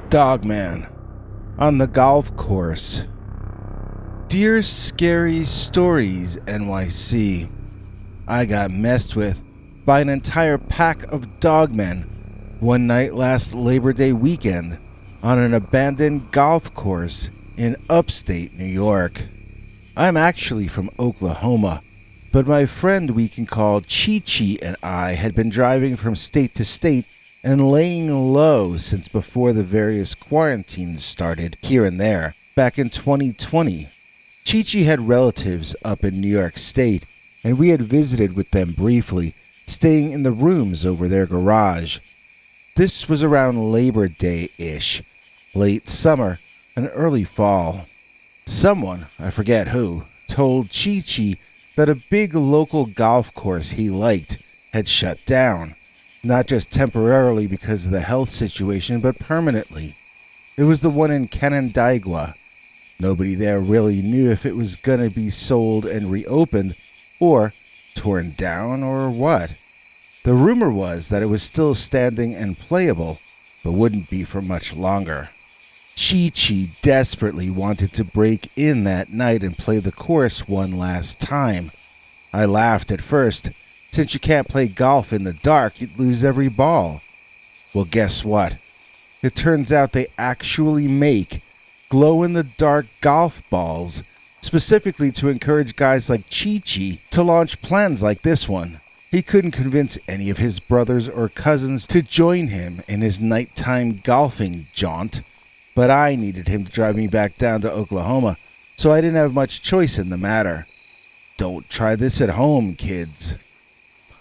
Dogman on the golf course. Dear Scary Stories NYC, I got messed with by an entire pack of dogmen one night last Labor Day weekend on an abandoned golf course in upstate New York. I'm actually from Oklahoma, but my friend we can call Chi-Chi and I had been driving from state to state and laying low since before the various quarantines started here and there back in 2020. Chi-Chi had relatives up in New York State, and we had visited with them briefly, staying in the rooms over their garage. This was around Labor Day-ish, late summer and early fall. Someone, I forget who, told Chi-Chi that a big local golf course he liked had shut down, not just temporarily because of the health situation, but permanently. It was the one in Canandaigua. Nobody there really knew if it was going to be sold and reopened, or torn down, or what. The rumor was that it was still standing and playable, but wouldn't be for much longer. Chi-Chi desperately wanted to break in that night and play the course one last time. I laughed at first. Since you can't play golf in the dark, you'd lose every ball. Well, guess what? It turns out they actually make glow-in-the-dark golf balls, specifically to encourage guys like Chi-Chi to launch plans like this one. He couldn't convince any of his brothers or cousins to join him in his nighttime golfing jaunt, but I needed him to drive me back down to Oklahoma, so I didn't have much choice in the matter. Don't try this at home, kids.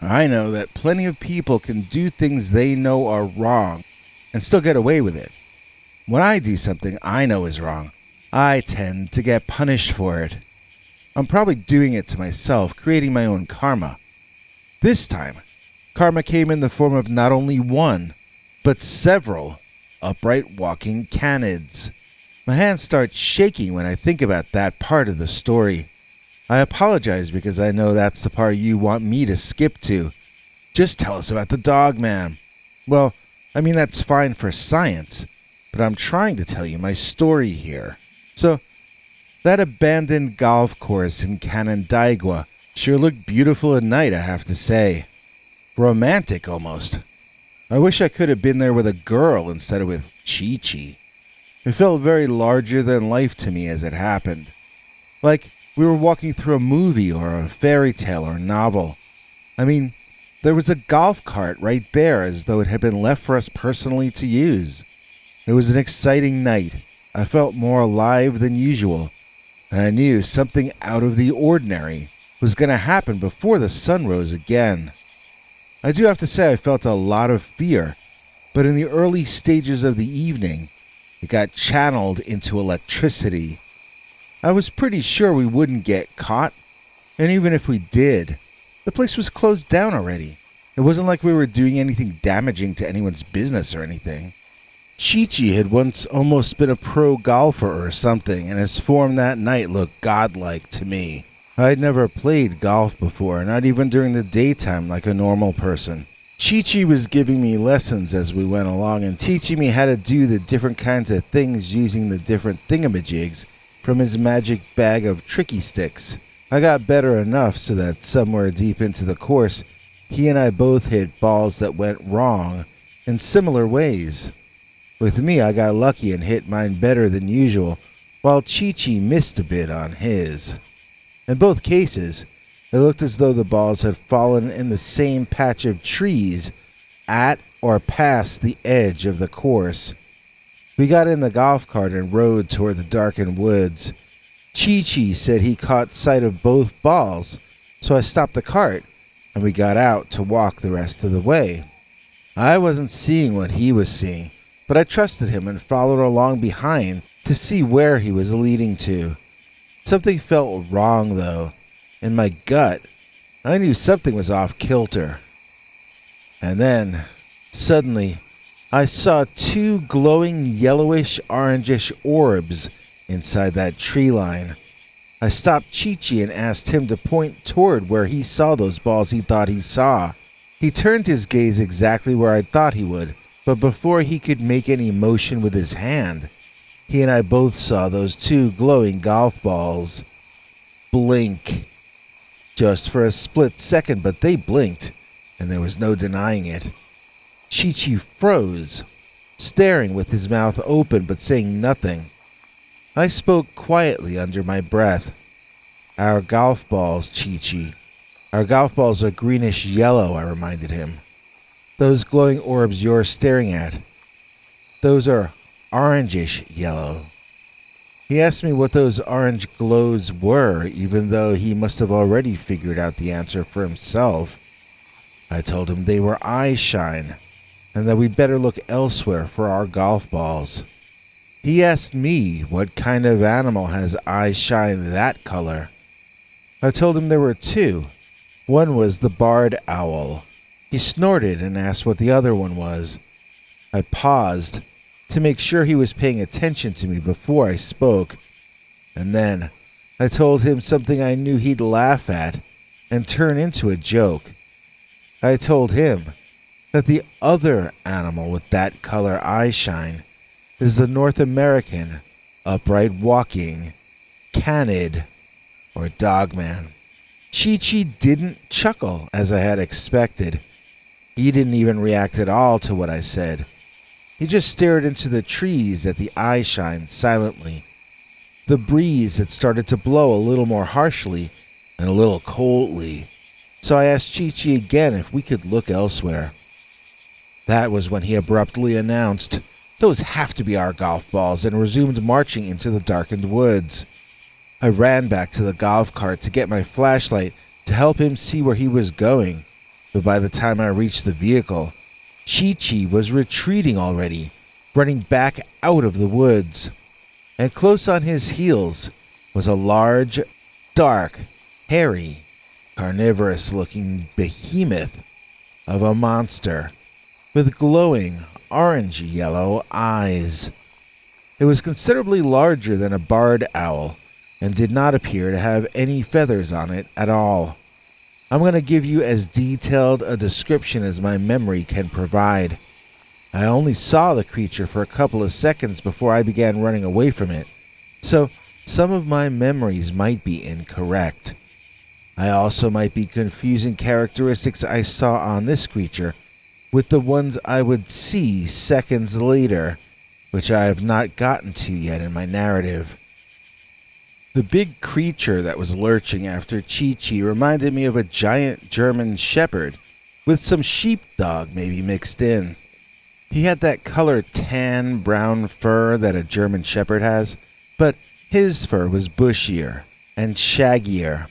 I know that plenty of people can do things they know are wrong and still get away with it. When I do something I know is wrong, I tend to get punished for it. I'm probably doing it to myself, creating my own karma. This time, karma came in the form of not only one, but several upright walking canids. My hands start shaking when I think about that part of the story. I apologize because I know that's the part you want me to skip to. Just tell us about the Dogman. Well, I mean that's fine for science, but I'm trying to tell you my story here. So, that abandoned golf course in Canandaigua sure looked beautiful at night, I have to say. Romantic, almost. I wish I could have been there with a girl instead of with Chi-Chi. It felt very larger than life to me as it happened. Like we were walking through a movie or a fairy tale or novel. I mean, there was a golf cart right there as though it had been left for us personally to use. It was an exciting night. I felt more alive than usual, and I knew something out of the ordinary was going to happen before the sun rose again. I do have to say I felt a lot of fear, but in the early stages of the evening, it got channeled into electricity. I was pretty sure we wouldn't get caught, and even if we did, the place was closed down already. It wasn't like we were doing anything damaging to anyone's business or anything. Chi-Chi had once almost been a pro golfer or something, and his form that night looked godlike to me. I'd never played golf before, not even during the daytime like a normal person. Chi-Chi was giving me lessons as we went along and teaching me how to do the different kinds of things using the different thingamajigs from his magic bag of tricky sticks. I got better enough so that somewhere deep into the course, he and I both hit balls that went wrong in similar ways. With me, I got lucky and hit mine better than usual, while Chi-Chi missed a bit on his. In both cases, it looked as though the balls had fallen in the same patch of trees at or past the edge of the course. We got in the golf cart and rode toward the darkened woods. Chi-Chi said he caught sight of both balls, so I stopped the cart, and we got out to walk the rest of the way. I wasn't seeing what he was seeing, but I trusted him and followed along behind to see where he was leading to. Something felt wrong, though. In my gut, I knew something was off kilter. And then, suddenly, I saw two glowing yellowish-orangish orbs inside that tree line. I stopped Chi-Chi and asked him to point toward where he saw those balls he thought he saw. He turned his gaze exactly where I thought he would, but before he could make any motion with his hand, he and I both saw those two glowing golf balls blink. Just for a split second, but they blinked, and there was no denying it. Chi-Chi froze, staring with his mouth open but saying nothing. I spoke quietly under my breath. Our golf balls, Chi-Chi. Our golf balls are greenish yellow, I reminded him. Those glowing orbs you're staring at, those are orangish yellow. He asked me what those orange glows were, even though he must have already figured out the answer for himself. I told him they were eye shine, and that we'd better look elsewhere for our golf balls. He asked me what kind of animal has eyes shine that color. I told him there were two. One was the barred owl. He snorted and asked what the other one was. I paused to make sure he was paying attention to me before I spoke, and then I told him something I knew he'd laugh at and turn into a joke. I told him that the other animal with that color eye shine is the North American upright walking canid, or dogman. Chi-Chi didn't chuckle as I had expected. He didn't even react at all to what I said. He just stared into the trees at the eye shine silently. The breeze had started to blow a little more harshly and a little coldly, so I asked Chi-Chi again if we could look elsewhere. That was when he abruptly announced, "Those have to be our golf balls," and resumed marching into the darkened woods. I ran back to the golf cart to get my flashlight to help him see where he was going, but by the time I reached the vehicle, Chi-Chi was retreating already, running back out of the woods. And close on his heels was a large, dark, hairy, carnivorous-looking behemoth of a monster with glowing orange-yellow eyes. It was considerably larger than a barred owl and did not appear to have any feathers on it at all. I'm going to give you as detailed a description as my memory can provide. I only saw the creature for a couple of seconds before I began running away from it, so some of my memories might be incorrect. I also might be confusing characteristics I saw on this creature with the ones I would see seconds later, which I have not gotten to yet in my narrative. The big creature that was lurching after Chi-Chi reminded me of a giant German shepherd, with some sheepdog maybe mixed in. He had that color tan brown fur that a German shepherd has, but his fur was bushier and shaggier,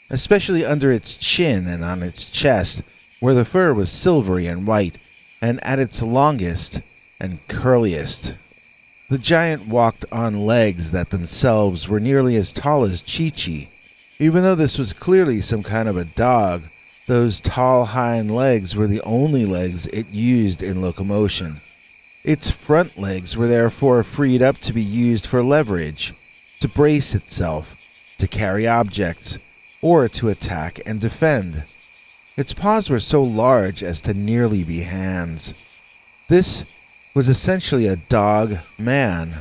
especially under its chin and on its chest, where the fur was silvery and white, and at its longest and curliest. The giant walked on legs that themselves were nearly as tall as Chi-Chi. Even though this was clearly some kind of a dog, those tall hind legs were the only legs it used in locomotion. Its front legs were therefore freed up to be used for leverage, to brace itself, to carry objects, or to attack and defend. Its paws were so large as to nearly be hands. This was essentially a dog-man,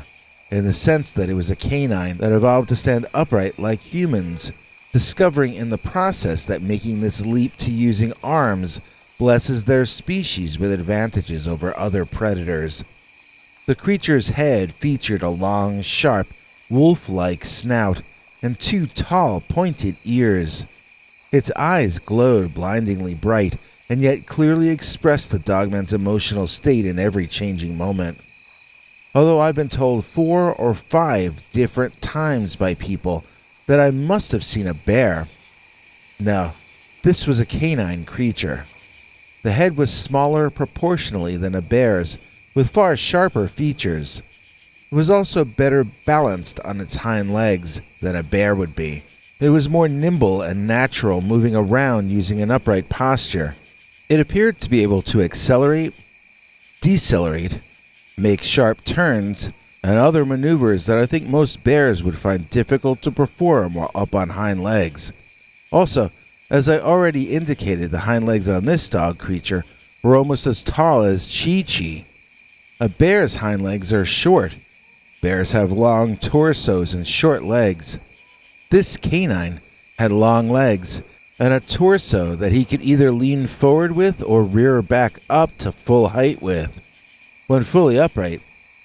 in the sense that it was a canine that evolved to stand upright like humans, discovering in the process that making this leap to using arms blesses their species with advantages over other predators. The creature's head featured a long, sharp, wolf-like snout and two tall, pointed ears. Its eyes glowed blindingly bright, and yet clearly expressed the dogman's emotional state in every changing moment. Although I've been told 4 or 5 different times by people that I must have seen a bear. No, this was a canine creature. The head was smaller proportionally than a bear's, with far sharper features. It was also better balanced on its hind legs than a bear would be. It was more nimble and natural, moving around using an upright posture. It appeared to be able to accelerate, decelerate, make sharp turns, and other maneuvers that I think most bears would find difficult to perform while up on hind legs. Also, as I already indicated, the hind legs on this dog creature were almost as tall as Chi-Chi. A bear's hind legs are short. Bears have long torsos and short legs. This canine had long legs and a torso that he could either lean forward with or rear back up to full height with. When fully upright,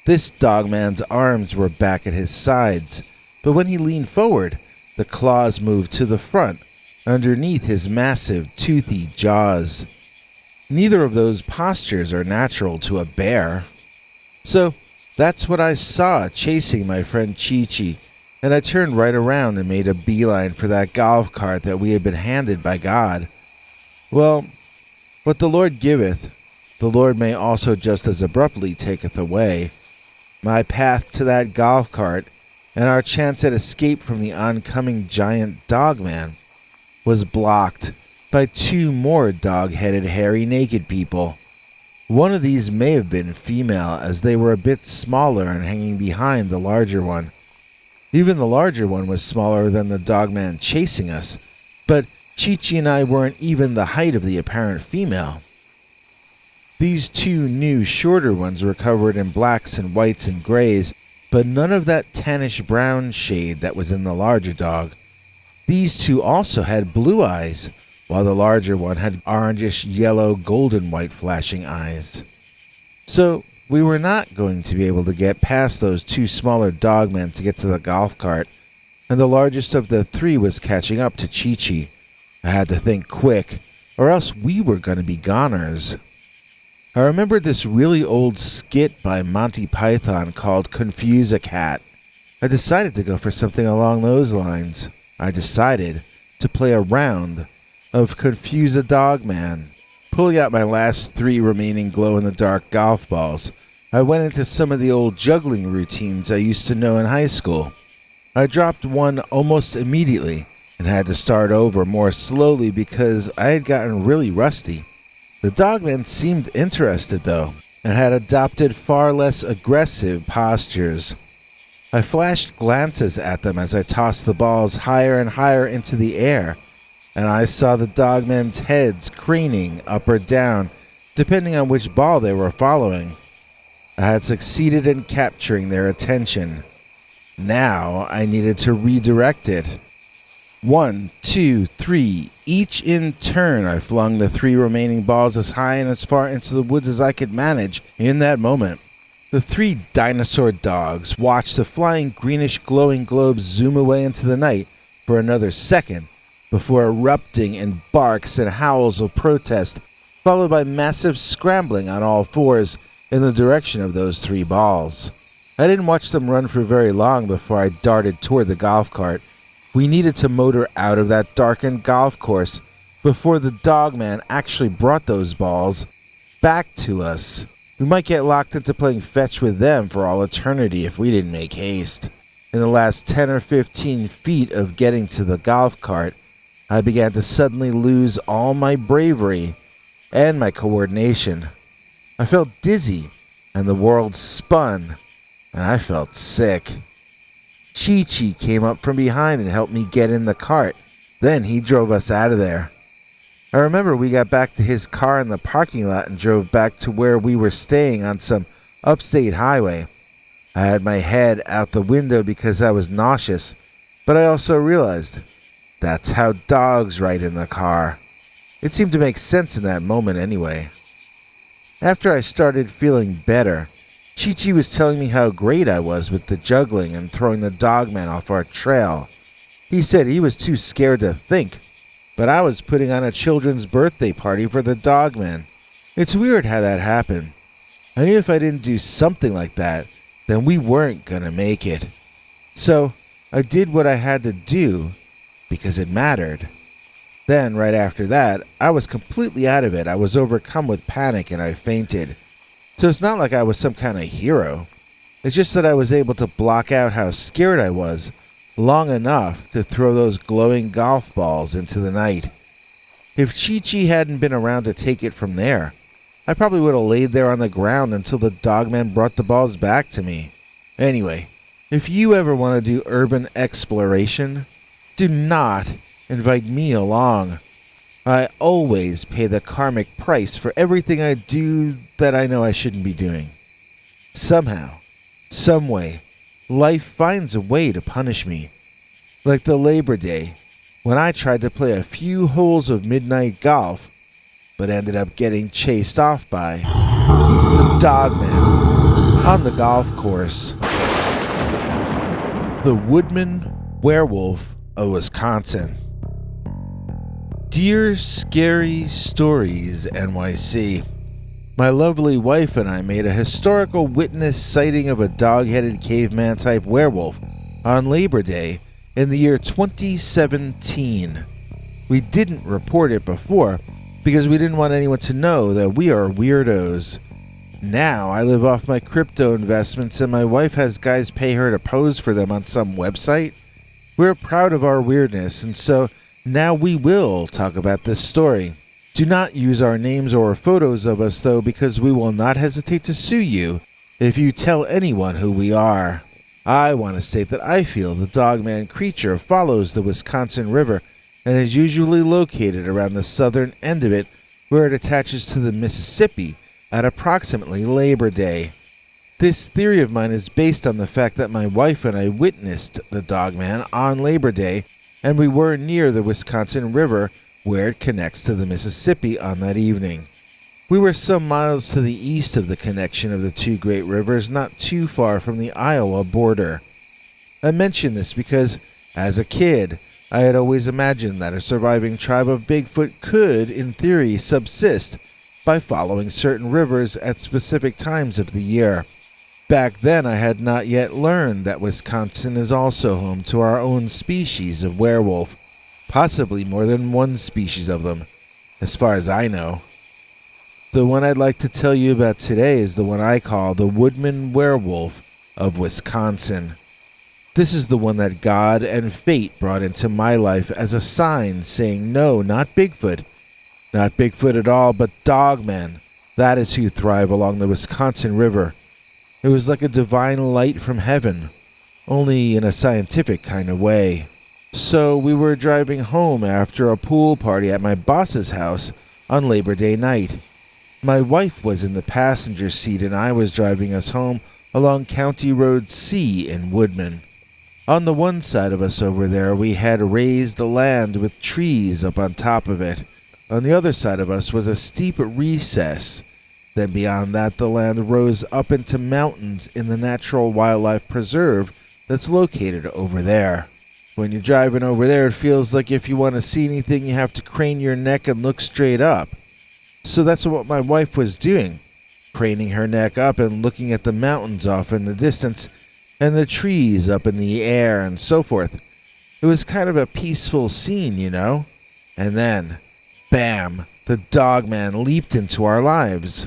this dogman's arms were back at his sides, but when he leaned forward, the claws moved to the front, underneath his massive, toothy jaws. Neither of those postures are natural to a bear. So that's what I saw chasing my friend Chi-Chi, and I turned right around and made a beeline for that golf cart that we had been handed by God. Well, what the Lord giveth, the Lord may also just as abruptly taketh away. My path to that golf cart and our chance at escape from the oncoming giant Dogman was blocked by two more dog-headed, hairy, naked people. One of these may have been female, as they were a bit smaller and hanging behind the larger one. Even the larger one was smaller than the Dogman chasing us, but Chi-Chi and I weren't even the height of the apparent female. These two new, shorter ones were covered in blacks and whites and grays, but none of that tannish brown shade that was in the larger dog. These two also had blue eyes, while the larger one had orangish, yellow, golden white flashing eyes. So we were not going to be able to get past those two smaller dogmen to get to the golf cart, and the largest of the three was catching up to Chi-Chi. I had to think quick, or else we were going to be goners. I remembered this really old skit by Monty Python called Confuse a Cat. I decided to go for something along those lines. I decided to play a round of Confuse a Dogman. Pulling out my last 3 remaining glow-in-the-dark golf balls, I went into some of the old juggling routines I used to know in high school. I dropped one almost immediately and had to start over more slowly because I had gotten really rusty. The Dogman seemed interested, though, and had adopted far less aggressive postures. I flashed glances at them as I tossed the balls higher and higher into the air, and I saw the Dogmen's heads craning up or down, depending on which ball they were following. I had succeeded in capturing their attention. Now I needed to redirect it. 1, 2, 3. Each in turn, I flung the 3 remaining balls as high and as far into the woods as I could manage in that moment. The 3 dinosaur dogs watched the flying greenish glowing globes zoom away into the night for another second before erupting in barks and howls of protest, followed by massive scrambling on all fours in the direction of those 3 balls. I didn't watch them run for very long before I darted toward the golf cart. We needed to motor out of that darkened golf course before the Dogman actually brought those balls back to us. We might get locked into playing fetch with them for all eternity if we didn't make haste. In the last 10 or 15 feet of getting to the golf cart, I began to suddenly lose all my bravery and my coordination. I felt dizzy, and the world spun, and I felt sick. Chi-Chi came up from behind and helped me get in the cart. Then he drove us out of there. I remember we got back to his car in the parking lot and drove back to where we were staying on some upstate highway. I had my head out the window because I was nauseous, but I also realized that's how dogs ride in the car. It seemed to make sense in that moment anyway. After I started feeling better, Chi-Chi was telling me how great I was with the juggling and throwing the Dogman off our trail. He said he was too scared to think, but I was putting on a children's birthday party for the Dogman. It's weird how that happened. I knew if I didn't do something like that, then we weren't gonna make it. So I did what I had to do because it mattered. Then, right after that, I was completely out of it. I was overcome with panic and I fainted. So it's not like I was some kind of hero. It's just that I was able to block out how scared I was long enough to throw those glowing golf balls into the night. If Chi-Chi hadn't been around to take it from there, I probably would have laid there on the ground until the Dogman brought the balls back to me. Anyway, if you ever want to do urban exploration, do not invite me along. I always pay the karmic price for everything I do that I know I shouldn't be doing. Somehow, someway, life finds a way to punish me. Like the Labor Day, when I tried to play a few holes of midnight golf, but ended up getting chased off by the Dogman on the golf course. The Woodman Werewolf of Wisconsin. Dear Scary Stories NYC. My lovely wife and I made a historical witness sighting of a dog-headed caveman-type werewolf on Labor Day in the year 2017. We didn't report it before because we didn't want anyone to know that we are weirdos. Now I live off my crypto investments and my wife has guys pay her to pose for them on some website. We're proud of our weirdness, and so now we will talk about this story. Do not use our names or photos of us though, because we will not hesitate to sue you if you tell anyone who we are. I want to state that I feel the Dogman creature follows the Wisconsin River and is usually located around the southern end of it where it attaches to the Mississippi at approximately Labor Day. This theory of mine is based on the fact that my wife and I witnessed the Dogman on Labor Day, and we were near the Wisconsin River where it connects to the Mississippi on that evening. We were some miles to the east of the connection of the two great rivers, not too far from the Iowa border. I mention this because, as a kid, I had always imagined that a surviving tribe of Bigfoot could, in theory, subsist by following certain rivers at specific times of the year. Back then, I had not yet learned that Wisconsin is also home to our own species of werewolf, possibly more than one species of them, as far as I know. The one I'd like to tell you about today is the one I call the Woodman Werewolf of Wisconsin. This is the one that God and fate brought into my life as a sign saying, no, not Bigfoot. Not Bigfoot at all, but Dogman. That is who thrive along the Wisconsin River. It was like a divine light from heaven, only in a scientific kind of way. So we were driving home after a pool party at my boss's house on Labor Day night. My wife was in the passenger seat and I was driving us home along County Road C in Woodman. On the one side of us over there we had raised land with trees up on top of it. On the other side of us was a steep recess. Then beyond that the land rose up into mountains in the Natural Wildlife Preserve that's located over there. When you're driving over there it feels like if you want to see anything you have to crane your neck and look straight up. So that's what my wife was doing, craning her neck up and looking at the mountains off in the distance and the trees up in the air and so forth. It was kind of a peaceful scene, you know. And then, bam, the Dogman leaped into our lives.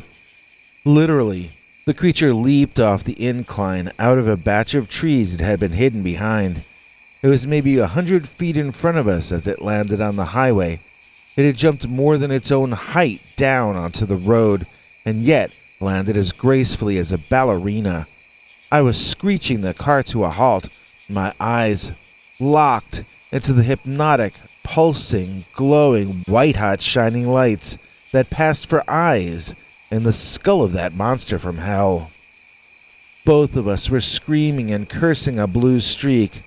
Literally, the creature leaped off the incline out of a batch of trees it had been hidden behind. It was maybe 100 feet in front of us as it landed on the highway. It had jumped more than its own height down onto the road, and yet landed as gracefully as a ballerina. I was screeching the car to a halt, my eyes locked into the hypnotic, pulsing, glowing, white-hot shining lights that passed for eyes in the skull of that monster from hell. Both of us were screaming and cursing a blue streak.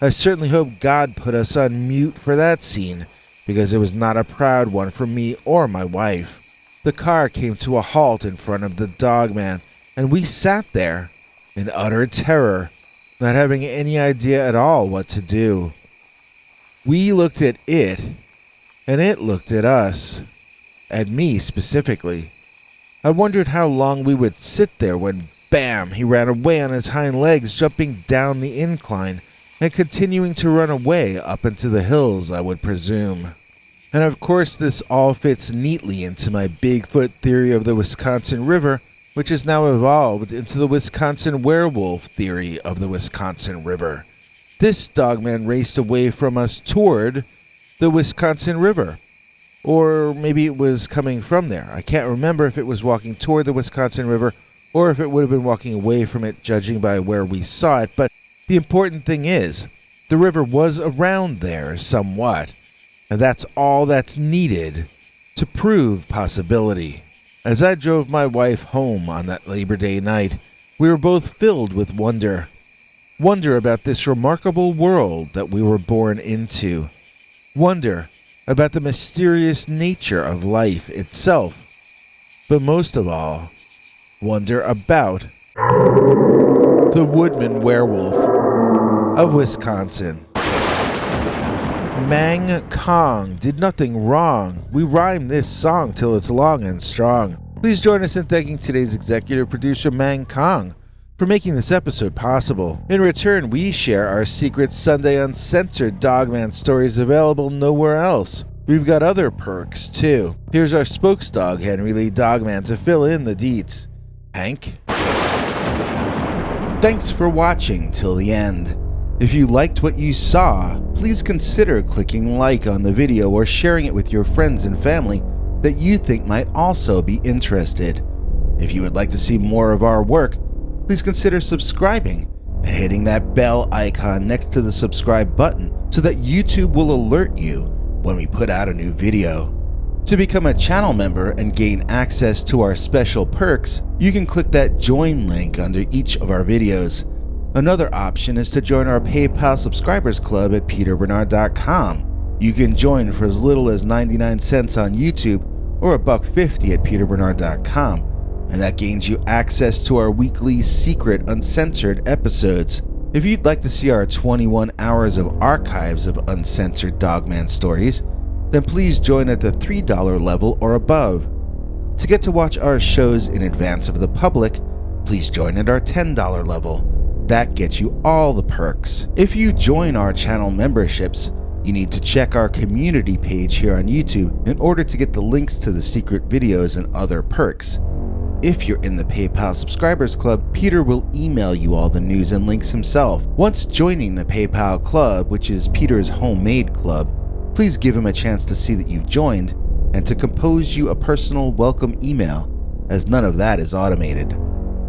I certainly hope God put us on mute for that scene, because it was not a proud one for me or my wife. The car came to a halt in front of the Dogman, and we sat there in utter terror, not having any idea at all what to do. We looked at it, and it looked at us. At me specifically. I wondered how long we would sit there when, bam, he ran away on his hind legs, jumping down the incline, and continuing to run away up into the hills, I would presume. And of course this all fits neatly into my Bigfoot theory of the Wisconsin River, which has now evolved into the Wisconsin werewolf theory of the Wisconsin River. This Dogman raced away from us toward the Wisconsin River. Or maybe it was coming from there. I can't remember if it was walking toward the Wisconsin River or if it would have been walking away from it, judging by where we saw it, but the important thing is, the river was around there somewhat, and that's all that's needed to prove possibility. As I drove my wife home on that Labor Day night, We were both filled with wonder. Wonder about this remarkable world that we were born into. Wonder about the mysterious nature of life itself. But most of all, wonder about the woodman werewolf of Wisconsin. Mang Kong did nothing wrong. We rhyme this song till it's long and strong. Please join us in thanking today's executive producer, Mang Kong, for making this episode possible. In return, we share our secret Sunday Uncensored Dogman stories available nowhere else. We've got other perks, too. Here's our spokesdog, Henry Lee Dogman, to fill in the deets. Hank? Thanks for watching till the end. If you liked what you saw, please consider clicking like on the video or sharing it with your friends and family that you think might also be interested. If you would like to see more of our work, please consider subscribing and hitting that bell icon next to the subscribe button so that YouTube will alert you when we put out a new video. To become a channel member and gain access to our special perks, you can click that join link under each of our videos. Another option is to join our PayPal subscribers club at peterbernard.com. You can join for as little as 99 cents on YouTube or $1.50 at peterbernard.com, and that gains you access to our weekly secret uncensored episodes. If you'd like to see our 21 hours of archives of uncensored Dogman stories, then please join at the $3 level or above. To get to watch our shows in advance of the public, please join at our $10 level. That gets you all the perks. If you join our channel memberships, you need to check our community page here on YouTube in order to get the links to the secret videos and other perks. If you're in the PayPal subscribers club, Peter will email you all the news and links himself. Once joining the PayPal club, which is Peter's homemade club, please give him a chance to see that you've joined and to compose you a personal welcome email, as none of that is automated.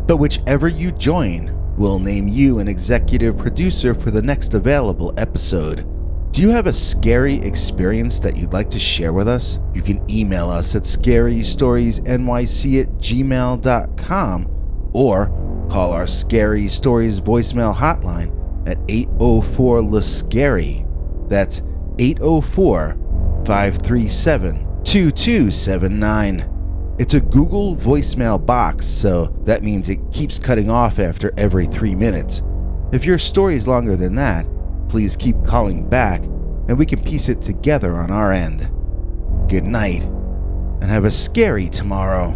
But whichever you join, we'll name you an executive producer for the next available episode. Do you have a scary experience that you'd like to share with us? You can email us at scarystoriesnyc@gmail.com or call our Scary Stories voicemail hotline at 804-LA-SCARY. That's 804-537-2279. It's a Google voicemail box, so that means it keeps cutting off after every 3 minutes. If your story is longer than that, please keep calling back and we can piece it together on our end. Good night, and have a scary tomorrow.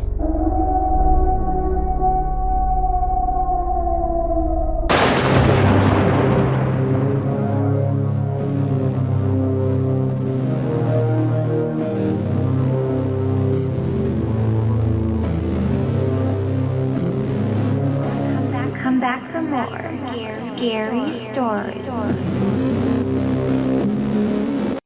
Come back for more scary stories.